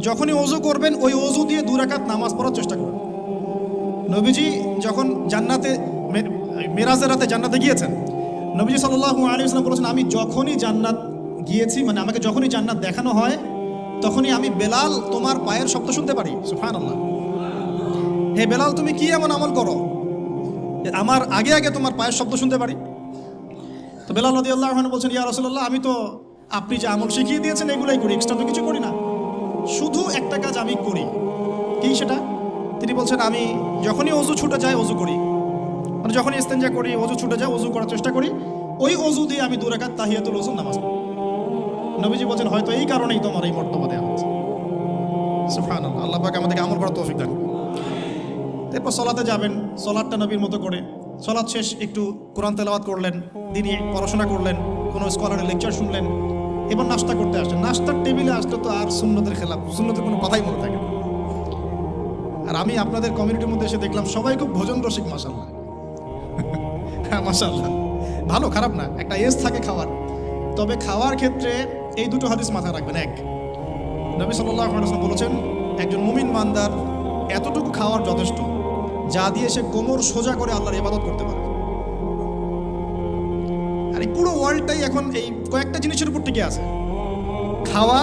যখনই ওযু করবেন ওই ওযু দিয়ে 2 রাকাত নামাজ পড়ার চেষ্টা করবেন। নবীজি যখন জান্নাতে মেরাজের রাতে জান্নাতে গিয়েছেন, নবীজি সাল্লাল্লাহু আলাইহি ওয়াসাল্লাম বলেছেন, আমি যখনই জান্নাত গিয়েছি, মানে আমাকে যখনই জান্নাত দেখানো হয়, তখনই আমি বেলাল তোমার পায়ের শব্দ শুনতে পারি। সুবহানাল্লাহ। হে বেলাল, তুমি কি এমন আমল করো আমার আগে আগে তোমার পায়ের শব্দ শুনতে পারি? তো বেলাল রাদিয়াল্লাহু আনহু বলছেন, ইয়া রাসূলুল্লাহ, আমি তো আপনি যে আমল শিখিয়ে দিয়েছেন এগুলাই করি, এক্সট্রা তো কিছু করি না। শুধু একটা কাজ আমি করি। কি সেটা? তিনি বলছেন, আমি যখনই ওযু ছুটে যায় ওযু করি, মানে যখনই ইস্তেঞ্জা করি, ওযু ছুটে যায় ওযু করার চেষ্টা করি, ওই ওযু দিয়ে আমি 2 রাকাত তাহিয়াতুল ওযু নামাজ পড়ি। নবীজি বলছেন, হয়তো এই কারণেই তোমার এই মর্তবা দেওয়া হয়েছে। সুবহানাল্লাহ। আল্লাহ পাক আমাদেরকে আমল করার তৌফিক দান। এরপর সলাতে যাবেন, সলাতটা নবীর মতো করে। সলাত শেষ একটু কোরআন তেলাওয়াত করলেন, দিনই পড়াশোনা করলেন, কোনো স্কলারের লেকচার শুনলেন, এবার নাস্তা করতে আসলেন। নাস্তার টেবিলে আসলে তো আর সুন্নতের খেলাফ, সুন্নতের কোনো কথাই মনে থাকে না। আর আমি আপনাদের কমিউনিটির মধ্যে এসে দেখলাম সবাই খুব ভোজন রসিক, মাশাআল্লাহ। হ্যাঁ মাশাআল্লাহ, ভালো, খারাপ না, একটা এজ থাকে খাওয়ার। তবে খাওয়ার ক্ষেত্রে এই দুটো হাদিস মাথায় রাখবেন। এক, নবী সাল্লাল্লাহু আলাইহি ওয়াসাল্লাম বলেছেন, একজন মুমিন বান্দার এতটুকু খাওয়ার যথেষ্ট যা দিয়ে সে কোমর সোজা করে আল্লাহর ইবাদত করতে পারে। আর এই পুরো ওয়ার্ল্ডটাই এখন এই কয়েকটা জিনিসের উপর টিকে আছে: খাওয়া,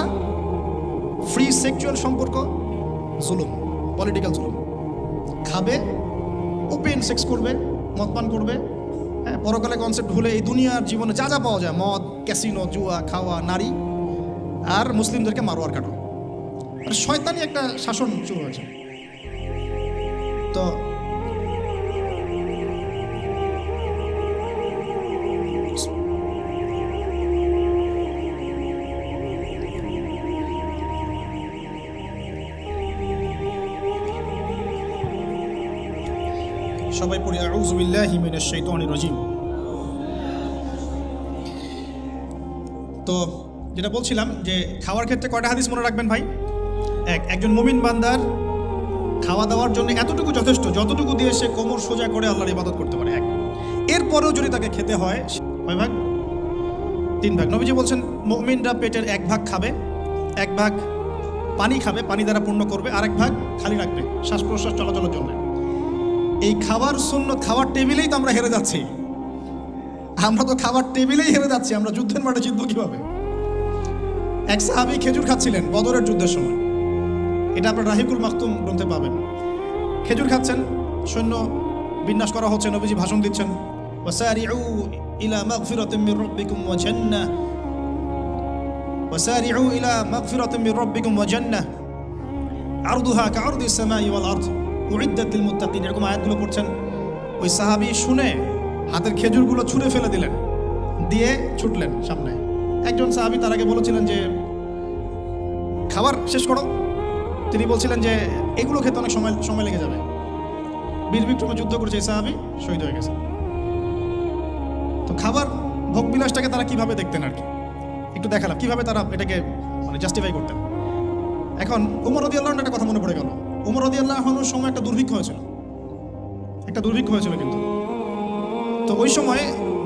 ফ্রি সেক্সুয়াল সম্পর্ক, জুলুম, পলিটিক্যাল জুলুম। খাবে, ওপেন সেক্স করবে, মদপান করবে, হ্যাঁ, পরকালে কনসেপ্ট ভুলে এই দুনিয়ার জীবনে যা যা পাওয়া যায়, মদ, ক্যাসিনো, জুয়া, খাওয়া, নারী, আর মুসলিমদেরকে মারোয়ার কাটো। আর শয়তানি একটা শাসন শুরু হয়েছে। তো সবাই পড়ি আউযু বিল্লাহি মিনাশ শাইতানির রাজিম। তো যেটা বলছিলাম যে খাওয়ার ক্ষেত্রে কয়টা হাদিস মনে রাখবেন ভাই? এক, একজন মুমিন বান্দার খাওয়া দাওয়ার জন্য এতটুকু যথেষ্ট যতটুকু দিয়ে সে কোমর সোজা করে আল্লাহর ইবাদত করতে পারে। এক, এরপরেও যদি তাকে খেতে হয়, কয় ভাগ? 3 ভাগ। নবীজি বলছেন, মুমিনরা পেটের 1 ভাগ খাবে, 1 ভাগ পানি খাবে, পানি দ্বারা পূর্ণ করবে, আর 1 ভাগ খালি রাখবে শ্বাস প্রশ্বাস চলাচলের জন্য। এই খাবার সুন্নত, খাওয়ার টেবিলেই তো আমরা হেরে যাচ্ছি। আমরা তো খাবার টেবিলেই হেরে যাচ্ছি। আমরা যুদ্ধের মাঠে জিতবো কিভাবে? এক সাহাবী খেজুর খাচ্ছিলেন বদরের যুদ্ধের সময়, এটা আপনার রাহিকুল মাকতুম গ্রন্থে পাবেন। খেজুর খাচ্ছেন, সৈন্য বিন্যাস করা হচ্ছে, নবীজি ভাষণ দিচ্ছেন, ওয়াসারিউ ইলা মাগফিরাতিন মির রাব্বিকুম ওয়া জান্নাহ, ওয়াসারিউ ইলা মাগফিরাতিন মির রাব্বিকুম ওয়া জান্নাহ আরদুহা কাআরদিস সামাই ওয়াল আরদ উইদ্দাত লিল মুত্তাকিন। এরকম আয়াতগুলো পড়ছেন। ওই সাহাবী শুনে হাতের খেজুরগুলো ছুঁড়ে ফেলে দিলেন, দিয়ে ছুটলেন সামনে। একজন সাহাবী তার আগে বলেছিলেন যে খাবার শেষ করো। তিনি বলছিলেন যে এগুলো খেতে অনেক সময় লেগে যাবে। বীর বিক্রমে যুদ্ধ করেছে এই সাহাবী, শহীদ হয়ে গেছে। তো খাবার ভোগবিলাসটাকে তারা কিভাবে দেখতেন আর কি একটু দেখালাম, কিভাবে তারা এটাকে মানে জাস্টিফাই করতেন। এখন উমর রাদিয়াল্লাহু আনহু একটা কথা মনে পড়ে গেল। উমর রাদিয়াল্লাহু আনহুর সময় একটা দুর্ভিক্ষ হয়েছিল, কিন্তু তো ওই সময়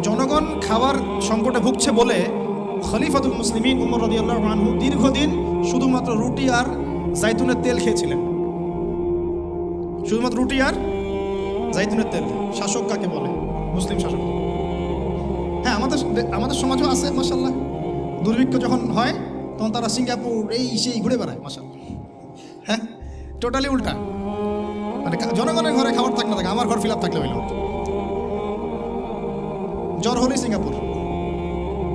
জনগণ খাবার সংকটে ভুগছে বলে খলিফাতুল মুসলিমিন উমর রাদিয়াল্লাহু আনহু দীর্ঘদিন শুধুমাত্র রুটি আর জাইতুনের তেল খেয়েছিলেন। শুধুমাত্র রুটি আর জাইতুনের তেল। শাসক কাকে বলে? মুসলিম শাসক। হ্যাঁ, আমাদের সমাজও আছে মাশাআল্লাহ। দুর্ভিক্ষ যখন হয় তখন তারা সিঙ্গাপুর এই সেই ঘুরে বেড়ায় মাশাআল্লাহ। হ্যাঁ, টোটালি উল্টা। মানে জনগণের ঘরে খাবার থাক না থাকে, আমার ঘর ফিল আপ থাকলে হইল। জ্বর হলেই সিঙ্গাপুর,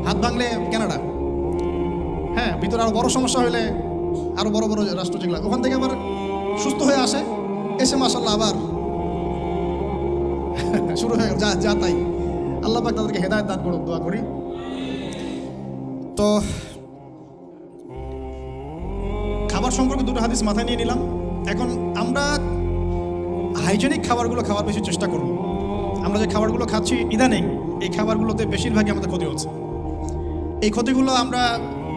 হাত ভাঙলে কানাডা, হ্যাঁ, ভিতরে আরো বড় সমস্যা হলে আরো বড় বড় রাষ্ট্র যেগুলো, ওখান থেকে আবার সুস্থ হয়ে আসে, এসে মাশাআল্লাহ আবার শুরু হয়ে যা যা তাই। আল্লাহ পাক তাদেরকে হেদায়েত দান করুন, দোয়া করি। তো খাবার সম্পর্কে 2টা হাদিস মাথায় নিয়ে নিলাম। এখন আমরা হাইজেনিক খাবারগুলো খাওয়ার বেশি চেষ্টা করব। আমরা যে খাবারগুলো খাচ্ছি ইদানিং, এই খাবারগুলোতে বেশিরভাগই আমাদের ক্ষতি হচ্ছে। এই ক্ষতিগুলো আমরা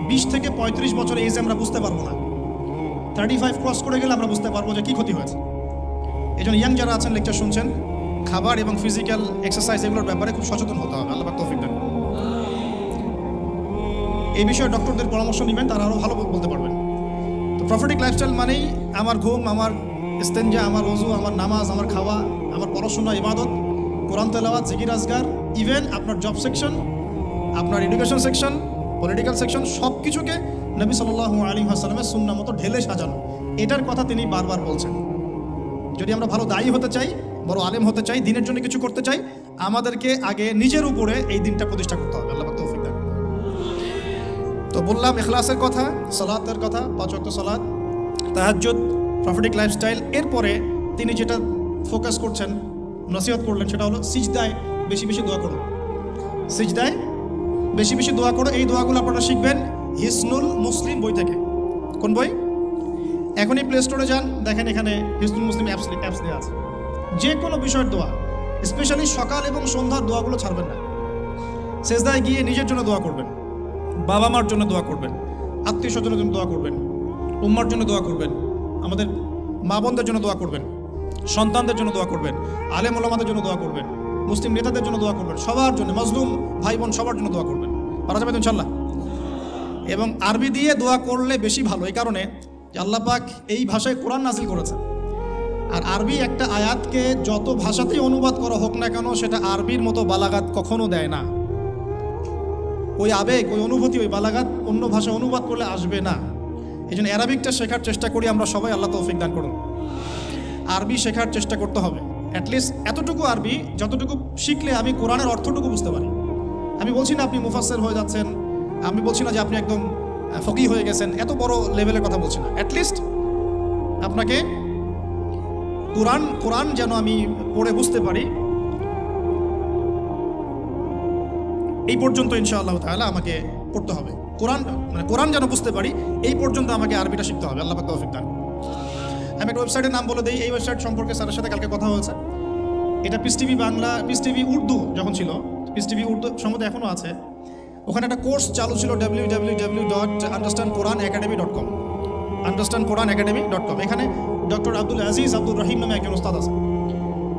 20 থেকে 35 বছর এজে আমরা বুঝতে পারবো না। 35 ক্রস করে গেলে আমরা বুঝতে পারবো যে কী ক্ষতি হয়েছে। এই জন্য ইয়াং যারা আছেন, লেকচার শুনছেন, খাবার এবং ফিজিক্যাল এক্সারসাইজ এগুলোর ব্যাপারে খুব সচেতন হতে হবে। আল্লাহ পাক তৌফিক দেন। এই বিষয়ে ডক্টরদের পরামর্শ নেবেন, তারা আরও ভালো বলতে পারবেন। তো প্রফেটিক লাইফস্টাইল মানেই আমার ঘুম, আমার ইস্তেঞ্জা, আমার ওযু, আমার নামাজ, আমার খাওয়া, আমার পড়াশোনা, ইবাদত, কোরআন তেলাওয়াত, জিকির আজকার, ইভেন আপনার জব সেকশন, আপনার এডুকেশন সেকশন, পলিটিক্যাল সেকশন, সব কিছুকে নবী সাল্লাল্লাহু আলাইহি ওয়াসাল্লামের সুন্নাহ মতো ঢেলে সাজানো, এটার কথা তিনি বারবার বলছেন। যদি আমরা ভালো দায়ী হতে চাই, বড় আলেম হতে চাই, দিনের জন্য কিছু করতে চাই, আমাদেরকে আগে নিজের উপরে এই দিনটা প্রতিষ্ঠা করতে হবে। আল্লাহ পাক তৌফিক দান। তো বললাম ইখলাসের কথা, সালাতের কথা, 5 ওয়াক্ত সালাত, তাহাজ্জুদ, প্রফেটিক লাইফস্টাইল। এরপরে তিনি যেটা ফোকাস করছেন, নসিহত করলেন, সেটা হলো সিজদায় বেশি বেশি দোয়া করো। সিজদায় বেশি বেশি দোয়া করো। এই দোয়াগুলো আপনারা শিখবেন হিসনুল মুসলিম বই থেকে। কোন বই? এখনই প্লে স্টোরে যান, দেখেন এখানে হিসনুল মুসলিম অ্যাপস দেওয়া আছে। যে কোনো বিষয়ের দোয়া, স্পেশালি সকাল এবং সন্ধ্যার দোয়াগুলো ছাড়বেন না। সিজদায় গিয়ে নিজের জন্য দোয়া করবেন, বাবা মার জন্য দোয়া করবেন, আত্মীয় স্বজনের জন্য দোয়া করবেন, উম্মার জন্য দোয়া করবেন, আমাদের মা বোনদের জন্য দোয়া করবেন, সন্তানদের জন্য দোয়া করবেন, আলেম ওলামাদের জন্য দোয়া করবেন, মুসলিম নেতাদের জন্য দোয়া করবেন, সবার জন্য, মজলুম ভাই বোন সবার জন্য দোয়া করবেন। পারা যাবে তো ইনশাল্লাহ। এবং আরবি দিয়ে দোয়া করলে বেশি ভালো, এই কারণে যে আল্লাহ পাক এই ভাষায় কোরআন নাজিল করেছেন। আর আরবি একটা আয়াতকে যত ভাষাতেই অনুবাদ করা হোক না কেন, সেটা আরবির মতো বালাগাত কখনো দেয় না। ওই আবেগ, ওই অনুভূতি, ওই বালাগাত অন্য ভাষা অনুবাদ করলে আসবে না। এই জন্য অ্যারাবিকটা শেখার চেষ্টা করি আমরা সবাই। আল্লাহ তৌফিক দান করুন। আরবি শেখার চেষ্টা করতে হবে, অ্যাটলিস্ট এতটুকু আরবি যতটুকু শিখলে আমি কোরআনের অর্থটুকু বুঝতে পারি। আমি বলছি না আপনি মুফাসসির হয়ে যাচ্ছেন, আমি বলছি না যে আপনি একদম ফকিহ হয়ে গেছেন, এত বড় লেভেলের কথা বলছি না। অ্যাটলিস্ট আপনাকে কোরআন যেন আমি পড়ে বুঝতে পারি, এই পর্যন্ত ইনশাআল্লাহ তাআলা আমাকে পড়তে হবে। কোরআন যেন বুঝতে পারি, এই পর্যন্ত আমাকে আরবিটা শিখতে হবে। আল্লাহ পাক তৌফিক দান। আমি একটা ওয়েবসাইটের নাম বলে দিই। এই ওয়েবসাইট সম্পর্কে স্যারের সাথে কালকে কথা হয়েছে। এটা piece TV Bangla, piece TV Urdu যখন ছিল, পিস টিভি উর্দু সম্ভবত এখনও আছে। ওখানে একটা কোর্স চালু ছিল www.understandquranacademy.com, understandquranacademy.com। এখানে ডক্টর আব্দুল আজিজ আব্দুর রহিম নামে একজন ওস্তাদ আছে।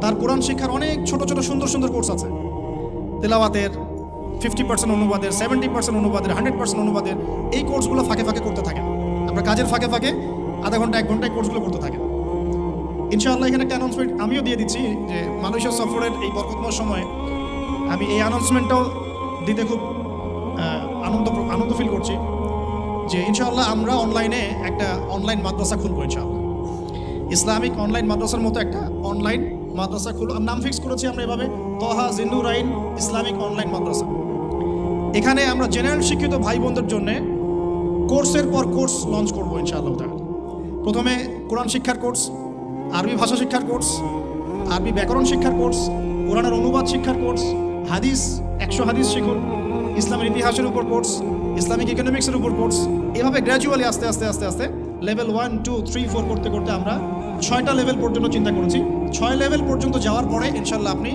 তার কোরআন শিক্ষার অনেক ছোট ছোট সুন্দর সুন্দর কোর্স আছে। তেলাওয়াতের 50% অনুবাদের, 70% অনুবাদের, 100% অনুবাদের। এই কোর্সগুলো ফাঁকে ফাঁকে করতে থাকেন। আমরা কাজের ফাঁকে ফাঁকে আধা ঘন্টা 1 ঘন্টায় কোর্সগুলো করতে থাকেন। ইনশাআল্লাহ এখানে একটা অ্যানাউন্সমেন্ট আমিও দিয়ে দিচ্ছি যে মালয়েশিয়া সফরের এই বরকতময় সময়ে আমি এই অ্যানাউন্সমেন্টটাও দিতে খুব আনন্দ ফিল করছি যে ইনশাআল্লাহ আমরা অনলাইনে একটা অনলাইন মাদ্রাসা খুলবো ইনশাআল্লাহ। ইসলামিক অনলাইন মাদ্রাসার মতো একটা অনলাইন মাদ্রাসা খুলব। নাম ফিক্স করেছি আমরা এভাবে, তহা জিন্নুরাইন ইসলামিক অনলাইন মাদ্রাসা। এখানে আমরা জেনারেল শিক্ষিত ভাই বোনদের জন্য কোর্সের পর কোর্স লঞ্চ করবো ইনশাআল্লাহ তাআলা। প্রথমে কোরআন শিক্ষার কোর্স, আরবি ভাষা শিক্ষার কোর্স, আরবি ব্যাকরণ শিক্ষার কোর্স, কোরআনের অনুবাদ শিক্ষার কোর্স, হাদিস 100 হাদিস শিখুন, ইসলামের ইতিহাসের উপর কোর্স, ইসলামিক ইকোনমিক্সের উপর কোর্স। এভাবে গ্র্যাজুয়ালি আস্তে আস্তে আস্তে আস্তে লেভেল 1, 2, 3, 4 করতে করতে আমরা 6টা লেভেল পর্যন্ত চিন্তা করেছি। 6 লেভেল পর্যন্ত যাওয়ার পরে ইনশাল্লাহ আপনি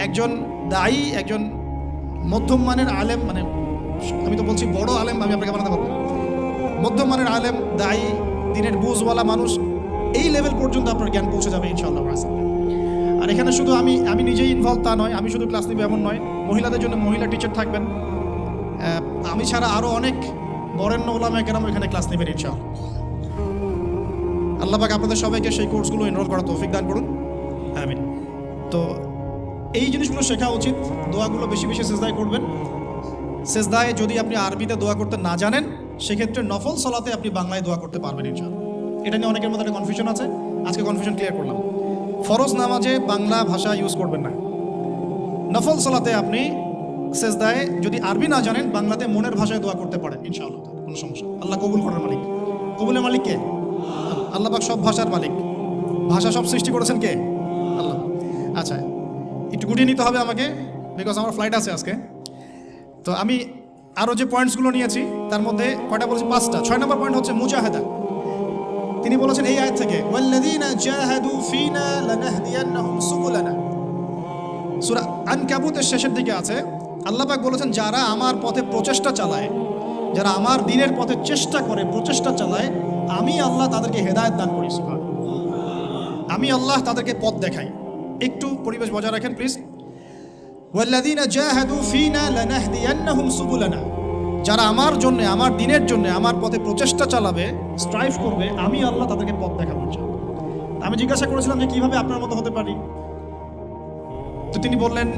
একজন দায়ী, একজন মধ্যম মানের আলেম, মানে আমি তো বলছি বড় আলেম আমি আপনাকে বানাতে পারবো, মধ্যম মানের আলেম, দায়ী, দিনের বুঝওয়ালা মানুষ, এই লেভেল পর্যন্ত আপনার জ্ঞান পৌঁছে যাবে ইনশাআল্লাহ। আর এখানে শুধু আমি নিজেই ইনভলভ তা নয়, আমি শুধু ক্লাস নিব এমন নয়, মহিলাদের জন্য মহিলা টিচার থাকবেন। আমি ছাড়া আরও অনেক বরেণ্য ওলামায়ে কেরাম এখানে ক্লাস নেবেন ইনশাআল্লাহ। আল্লাহ পাক আপনাদের সবাইকে সেই কোর্সগুলো এনরোল করার তৌফিক দান করুন, আমিন। তো এই জিনিসগুলো শেখা উচিত। দোয়াগুলো বেশি বেশি সিজদায় করবেন। সিজদায় যদি আপনি আরবিতে দোয়া করতে না জানেন, সেক্ষেত্রে নফল সালাতে আপনি বাংলায় দোয়া করতে পারবেন ইনশাআল্লাহ। এটা নিয়ে অনেকের মধ্যে একটা কনফিউশন আছে, আজকে কনফিউশন ক্লিয়ার করলাম। ফরজ নামাজে বাংলা ভাষা ইউজ করবেন না। নফল সালাতে আপনি সিজদায় যদি আরবি না জানেন, বাংলাতে মনের ভাষায় দোয়া করতে পারেন ইনশাআল্লাহ, কোনো সমস্যা। আল্লাহ কবুল করার মালিক। কবুলের মালিক কে? আল্লাহ পাক সব ভাষার মালিক। ভাষা সব সৃষ্টি করেছেন কে? আল্লাহ। আচ্ছা, একটু গুটিয়ে নিতে হবে আমাকে, বিকজ আমার ফ্লাইট আছে আজকে। তো আমি আরও যে পয়েন্টসগুলো নিয়েছি তার মধ্যে কয়টা বলেছি? 5টা। 6 নম্বর পয়েন্ট হচ্ছে মুজাহাদা। তিনি বলেছেন এই আয়াত থেকে, ওয়াল্লাযীনা জাহাদু ফীনা লানাহদিয়ান্নাহুম সুবুলানা। সূরা আনকাবুতের শেষের দিকে আছে, আল্লাহ পাক বলেছেন যারা আমার পথে প্রচেষ্টা চালায়, যারা আমার দ্বীনের পথে চেষ্টা করে, প্রচেষ্টা চালায়, আমি আল্লাহ তাদেরকে হেদায়েত দান করি। আমি আল্লাহ তাদেরকে পথ দেখাই। একটু পরিবেশ বজায় রাখেন প্লিজ। ওয়াল্লাযীনা জাহাদু ফীনা লানাহদিয়ান্নাহুম সুবুলানা। যারা আমার জন্য, আমার দিনের জন্য, আমার পথে প্রচেষ্টা চালাবে, স্ট্রাইভ করবে, আমি আল্লাহ তাদেরকে পথ দেখাবো ইনশাআল্লাহ। আমি জিজ্ঞাসা করেছিলাম যে কিভাবে আপনার মতো হতে পারি, তো তিনি বললেন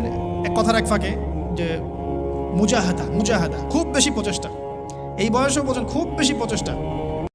এক কথার এক ফাঁকে যে মুজাহাদা, খুব বেশি প্রচেষ্টা। এই বয়সেও বলছেন খুব বেশি প্রচেষ্টা।